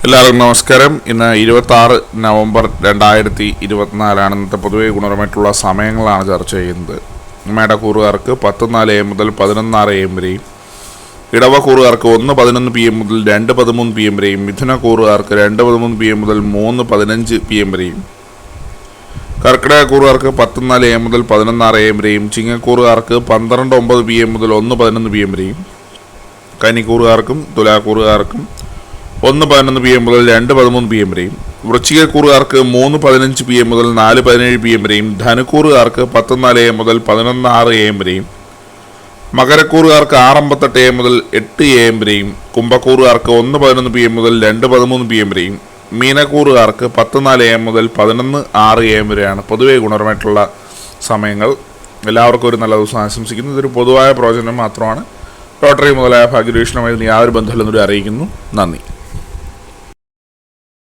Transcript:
എല്ലാവർക്കും നമസ്കാരം. ഇന്ന് 26 നവംബർ 2024 ഇന്നത്തെ പൊതുവെ ഗുണപരമായിട്ടുള്ള സമയങ്ങളാണ് ചർച്ച ചെയ്യുന്നത്. മേടക്കൂറുകാർക്ക് 10:04 AM മുതൽ 11:06 AM വരെയും, ഇടവക്കൂറുകാർക്ക് 1:11 PM മുതൽ 2:13 PM വരെയും, മിഥുനക്കൂറുകാർക്ക് 2:13 PM മുതൽ 3:15 PM വരെയും, കർക്കിടകക്കൂറുകാർക്ക് 10:04 AM മുതൽ 11:06 AM വരെയും, ചിങ്ങക്കൂറുകാർക്ക് 12:09 PM മുതൽ 1:11 PM വരെയും, കന്നിക്കൂറുകാർക്കും തുലാക്കൂറുകാർക്കും 1:11 PM മുതൽ 2:13 PM വരെയും, വൃശ്ചികക്കൂറുകാർക്ക് 3:15 PM മുതൽ 4:17 PM വരെയും, ധനുക്കൂറുകാർക്ക് 10:04 AM മുതൽ 11:06 AM വരെയും, മകരക്കൂറുകാർക്ക് 6:58 AM മുതൽ 8 AM വരെയും, കുംഭക്കൂറുകാർക്ക് 1:11 PM മുതൽ 2:13 PM വരെയും, മീനക്കൂറുകാർക്ക് 10:04 AM മുതൽ 11:06 AM വരെയാണ് പൊതുവെ ഗുണപരമായിട്ടുള്ള സമയങ്ങൾ. എല്ലാവർക്കും ഒരു നല്ല ദിവസം ആശംസിക്കുന്നു. ഇതൊരു പൊതുവായ പ്രവചനം മാത്രമാണ്. ലോട്ടറി മുതലായ ഭാഗ്യരീക്ഷണമായി യാതൊരു ബന്ധമില്ലെന്നൊരു അറിയിക്കുന്നു. നന്ദി.